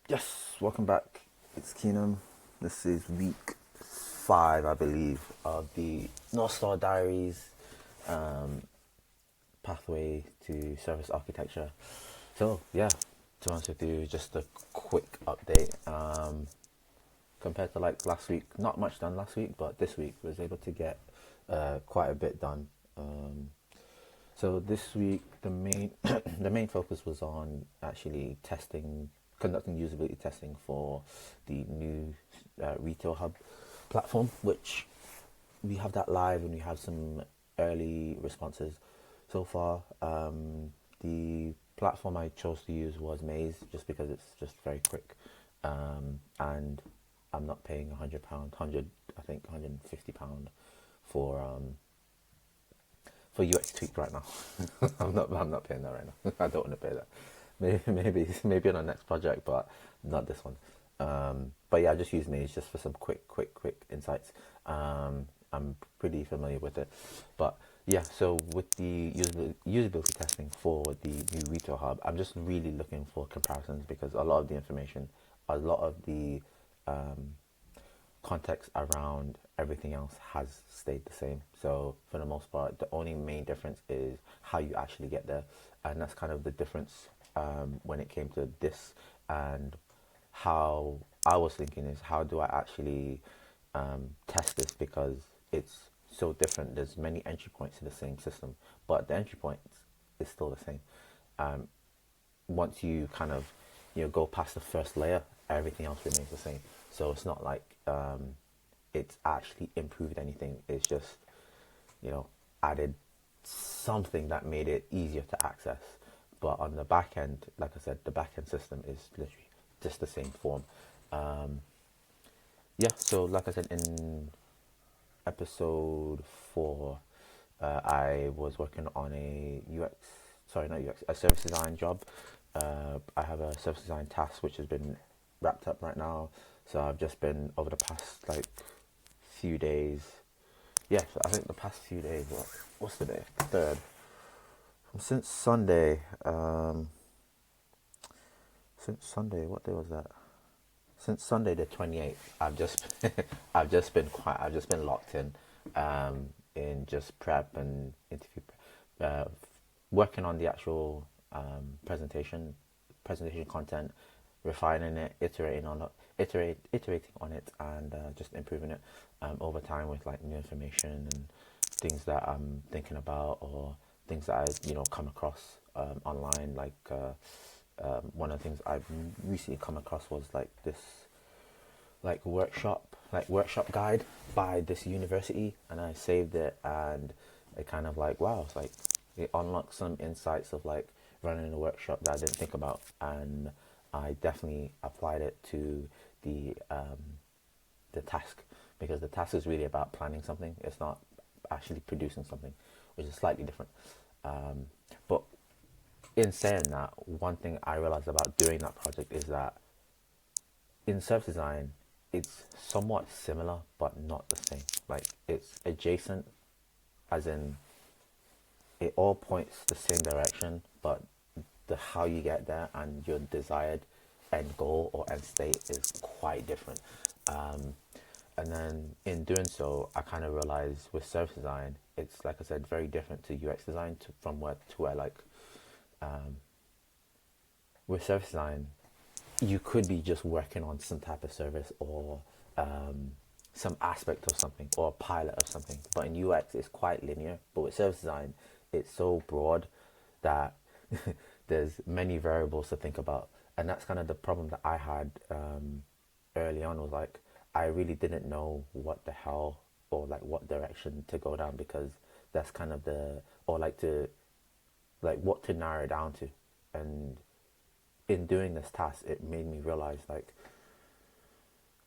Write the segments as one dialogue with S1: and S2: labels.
S1: Yes, welcome back. It's Kenem. This is week 5, I believe, of the North Star Diaries um, pathway to service architecture. So, yeah, to be honest with you, just a quick update. Compared to like last week, not much done last week, but this week was able to get quite a bit done. So this week, the main the main focus was on actually conducting usability testing for the new retail hub platform, which we have that live and we have some early responses so far. The platform I chose to use was Maze, just because it's just very quick, and I'm not paying £100, I think £150 for UX tweak right now. I'm not paying that right now. I don't want to pay that. Maybe on the next project, but not this one. But yeah, I just use Maze just for some quick insights. I'm pretty familiar with it, but yeah. So with the usability testing for the new retail hub, I'm just really looking for comparisons because a lot of the information, a lot of the um, context around everything else has stayed the same. So for the most part, the only main difference is how you actually get there, and that's kind of the difference when it came to this. And how I was thinking is, how do I actually test this, because it's so different. There's many entry points to the same system, but the entry point is still the same. Um, Once you kind of go past the first layer, everything else remains the same. So it's not like it's actually improved anything. It's just added something that made it easier to access. But on the back end, like I said, the back end system is literally just the same form. Um, yeah. So like I said in episode 4, I was working on a sorry, not UX, a service design job. I have a service design task which has been wrapped up right now. So I've just been over the past like few days. Yeah, so I think the past few days. What's the day? Third. Since Sunday. Since Sunday. What day was that? Since Sunday the 28th, I've just been locked in just prep and interview working on the actual presentation content, refining it, iterating on it, and just improving it over time with like new information and things that I'm thinking about, or things that I come across online. Like one of the things I've recently come across was like this workshop guide by this university, and I saved it, and it kind of like, wow, it's like it unlocked some insights of like running a workshop that I didn't think about, and I definitely applied it to the task, because the task is really about planning something. It's not actually producing something, which is slightly different. But in saying that, one thing I realized about doing that project is that in service design, it's somewhat similar but not the same. Like it's adjacent, as in it all points the same direction, but the how you get there and your desired end goal or end state is quite different. Um, and then in doing so, I kind of realized with service design, it's like I said, very different to UX design to where like um, with service design, you could be just working on some type of service, or some aspect of something, or a pilot of something. But in UX, it's quite linear. But with service design, it's so broad that there's many variables to think about. And that's kind of the problem that I had early on, was like I really didn't know what the hell, or like what direction to go down, because that's kind of the, or like to, like what to narrow down to. And in doing this task, it made me realize like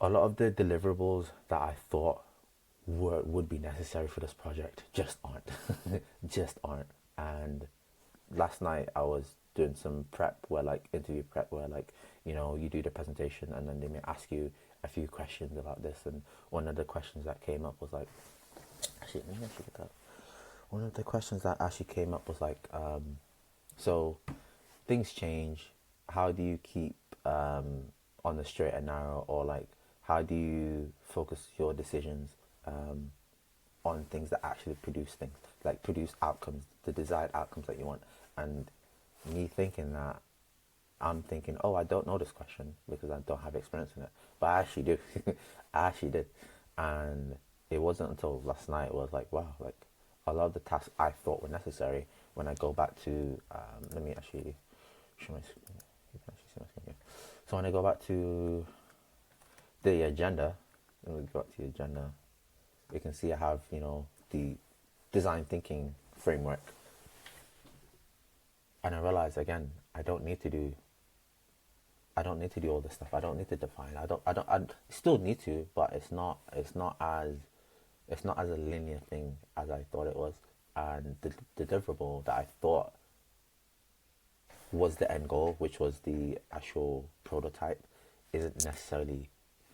S1: a lot of the deliverables that I thought would be necessary for this project just aren't, just aren't. And last night I was doing some prep, where like interview prep, where like you do the presentation and then they may ask you a few questions about this. And one of the questions that came up was like, actually, let me actually look up. One of the questions that actually came up was like, so things change. How do you keep on the straight and narrow, or like how do you focus your decisions on things that actually produce things, like produce outcomes, the desired outcomes that you want. And me thinking that, I'm thinking, oh, I don't know this question because I don't have experience in it, but I actually do. I actually did. And it wasn't until last night it was like, wow, like a lot of the tasks I thought were necessary, when I go back to let me actually show my screen. You can actually see my screen here. So when I go back to the agenda, when we go back to the agenda, you can see I have, the design thinking framework. And I realize again, I don't need to do all this stuff. I don't need to define. I still need to, but it's not as a linear thing as I thought it was. And the deliverable that I thought was the end goal, which was the actual prototype, isn't necessarily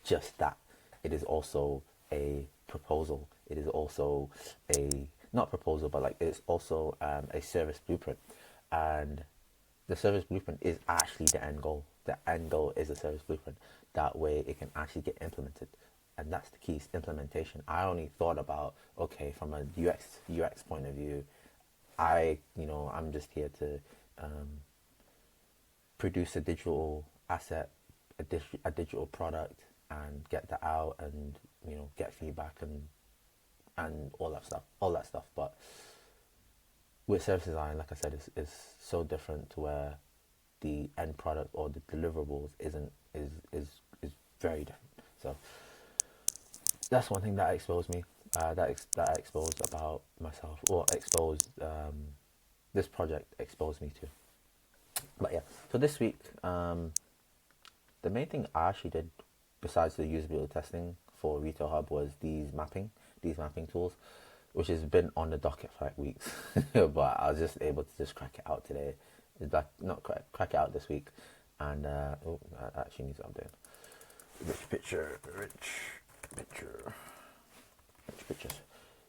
S1: just that. It is also a proposal. It is also a, not proposal, but like it's also a service blueprint. And the service blueprint is actually the end goal. The end goal is a service blueprint. That way it can actually get implemented. And that's the key, is implementation. I only thought about, okay, from a UX point of view, I'm just here to produce a digital asset, a digital product, and get that out, and get feedback, and all that stuff. But with service design, like I said, is so different, to where the end product or the deliverables is very different. So that's one thing that exposed me. That exposed about myself, or exposed this project exposed me to. But yeah, so this week, the main thing I actually did, besides the usability testing for Retail Hub, was these mapping tools, which has been on the docket for like weeks. But I was just able to just crack it out today. Not crack it out this week. And that actually needs updating. Rich pictures.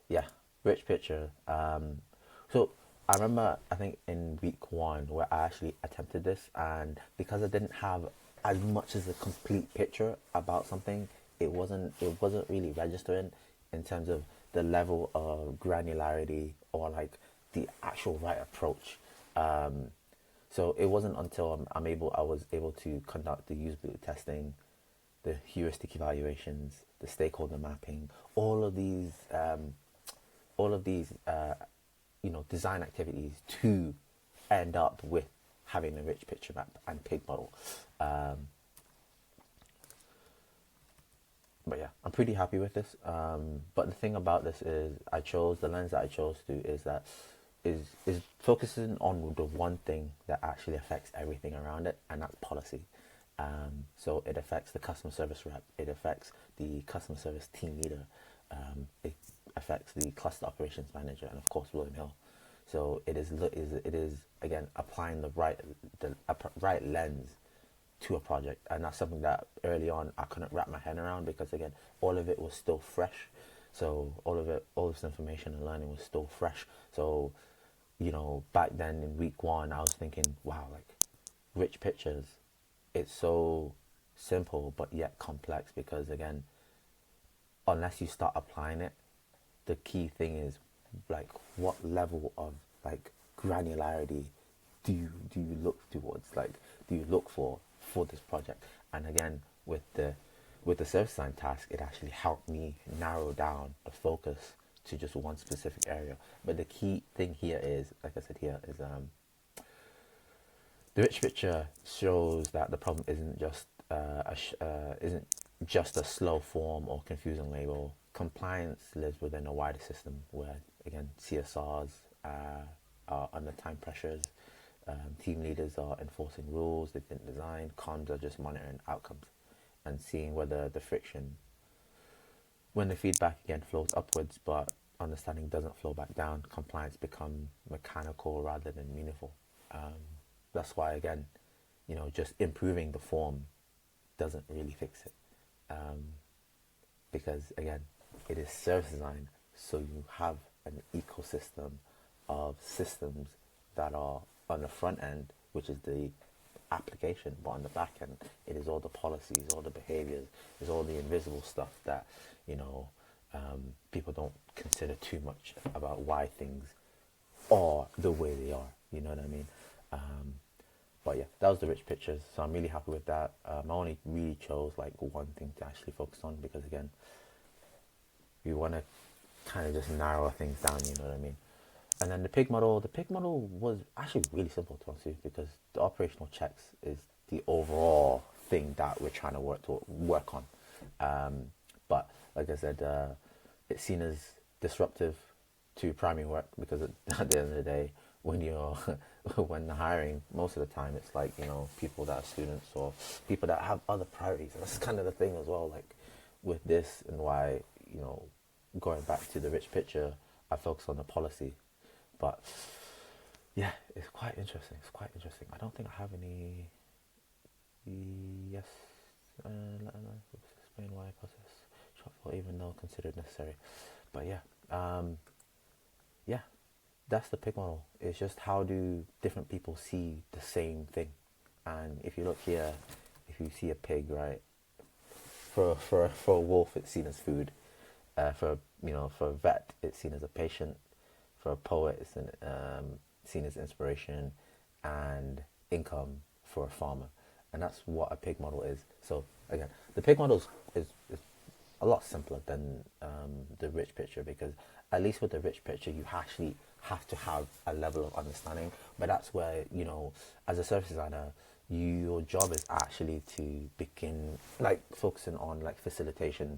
S1: Yeah, rich picture. So I remember, I think in week 1, where I actually attempted this, and because I didn't have as much as a complete picture about something, it wasn't really registering in terms of the level of granularity, or like the actual right approach. So it wasn't until I was able to conduct the usability testing, the heuristic evaluations, the stakeholder mapping, all of these design activities, to end up with having a rich picture map and pig model. But yeah, I'm pretty happy with this. But the thing about this is, the lens that I chose to is focusing on the one thing that actually affects everything around it, and that's policy. So it affects the customer service rep, it affects the customer service team leader, it affects the cluster operations manager, and of course William Hill. So it is again applying the right lens to a project, and that's something that early on I couldn't wrap my head around, because again, all of it was still fresh. So all this information and learning was still fresh. So back then in week 1, I was thinking, wow, like rich pictures, it's so simple but yet complex, because again, unless you start applying it, the key thing is, like, what level of like granularity do you look towards, like do you look for this project. And again, with the service design task, it actually helped me narrow down the focus to just one specific area. But the key thing here is, like I said here, is the rich picture shows that the problem isn't just a slow form or confusing label. Compliance lives within a wider system, where again CSRs are under time pressures. Team leaders are enforcing rules they didn't design. Comms are just monitoring outcomes and seeing whether the friction, when the feedback again flows upwards, but understanding doesn't flow back down, compliance become mechanical rather than meaningful. That's why again, just improving the form doesn't really fix it, because again, it is service design, so you have an ecosystem of systems that are on the front end, which is the application, but on the back end, it is all the policies, all the behaviors, it's all the invisible stuff that, you know, people don't consider too much about why things are the way they are. You know what I mean? But yeah, that was the rich pictures. So I'm really happy with that. I only really chose like one thing to actually focus on because again, we want to kind of just narrow things down. You know what I mean? And then the pig model was actually really simple to answer because the operational checks is the overall thing that we're trying to work on. But like I said, it's seen as disruptive to primary work because at the end of the day, when you're when hiring, most of the time it's like, you know, people that are students or people that have other priorities. And that's kind of the thing as well, like with this and why, you know, going back to the rich picture, I focus on the policy. But yeah, it's quite interesting. It's quite interesting. I don't think I have any. Yes, explain why process shortfall even though considered necessary. But yeah, yeah, that's the pig model. It's just how do different people see the same thing. And if you look here, if you see a pig, right, for a wolf, it's seen as food. For a vet, it's seen as a patient. For a poet, it's seen as inspiration and income for a farmer. And that's what a pig model is. So again, the pig model is a lot simpler than the rich picture because at least with the rich picture, you actually have to have a level of understanding. But that's where, you know, as a service designer, your job is actually to begin like focusing on like facilitation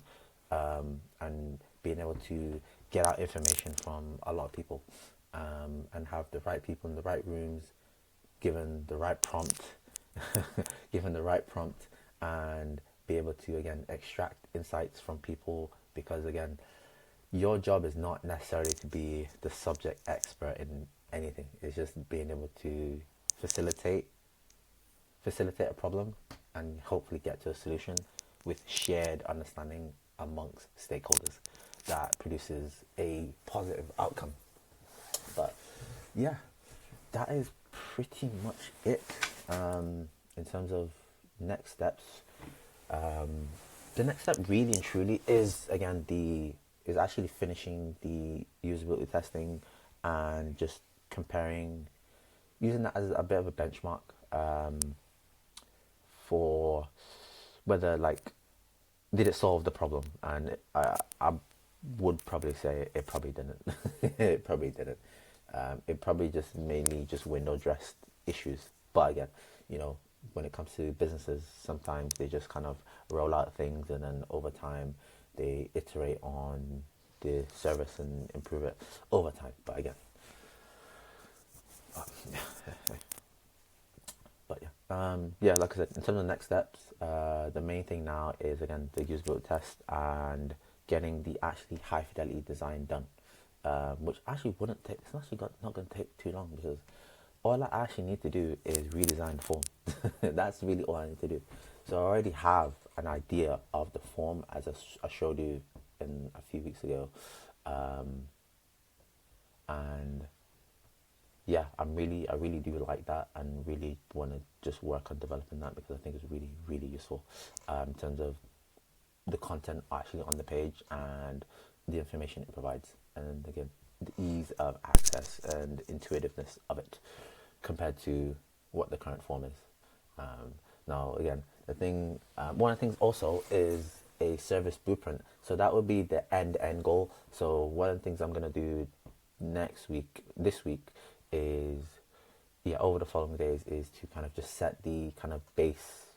S1: and being able to get out information from a lot of people and have the right people in the right rooms, given the right prompt, given the right prompt, and be able to again extract insights from people because again, your job is not necessarily to be the subject expert in anything. It's just being able to facilitate a problem and hopefully get to a solution with shared understanding amongst stakeholders that produces a positive outcome. But yeah, that is pretty much it in terms of next steps. The next step really and truly is again is actually finishing the usability testing and just comparing, using that as a bit of a benchmark for whether like did it solve the problem, and I would probably say it probably didn't. It probably didn't. It probably just mainly just window dressed issues. But again, you know, when it comes to businesses, sometimes they just kind of roll out things and then over time they iterate on the service and improve it over time. But again, yeah, like I said, in terms of next steps, the main thing now is again the usability test and getting the actually high fidelity design done, which actually wouldn't take. It's actually not going to take too long because all I actually need to do is redesign the form. That's really all I need to do. So I already have an idea of the form as I showed you in a few weeks ago, and yeah, I really do like that and really want to just work on developing that because I think it's really, really useful in terms of the content actually on the page and the information it provides. And again, the ease of access and intuitiveness of it compared to what the current form is. Now, again, one of the things also is a service blueprint. So that would be the end goal. So one of the things I'm going to do this week is, yeah, over the following days is to kind of just set the kind of base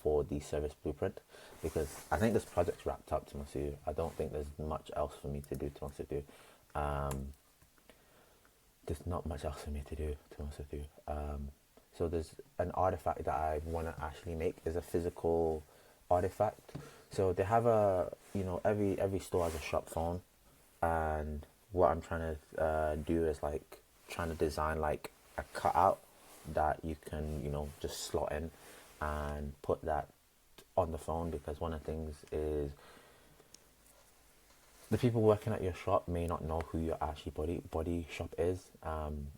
S1: for the service blueprint because I think this project's wrapped up, to be honest with you. I don't think there's much else for me to do, to be honest with you. There's not much else for me to do, to be honest with you. So there's an artifact that I want to actually make is a physical artifact. So they have every store has a shop phone, and what I'm trying to do is like trying to design like a cutout that you can, just slot in and put that on the phone, because one of the things is the people working at your shop may not know who your actually body shop is.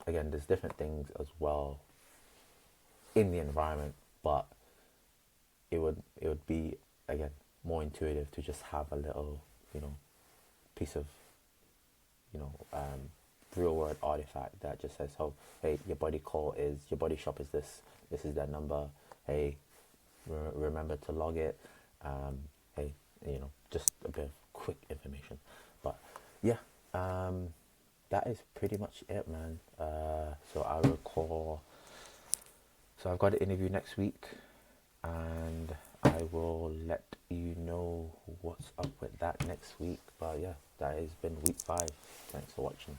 S1: Again, there's different things as well in the environment, but it would be, again, more intuitive to just have a little, piece of, real world artifact that just says, oh, hey, your body shop is this is their number, hey, remember to log it, hey, just a bit of quick information. But yeah, that is pretty much it, man. So I recall, so I've got an interview next week, and I will let you know what's up with that next week. But yeah, that has been week 5. Thanks for watching.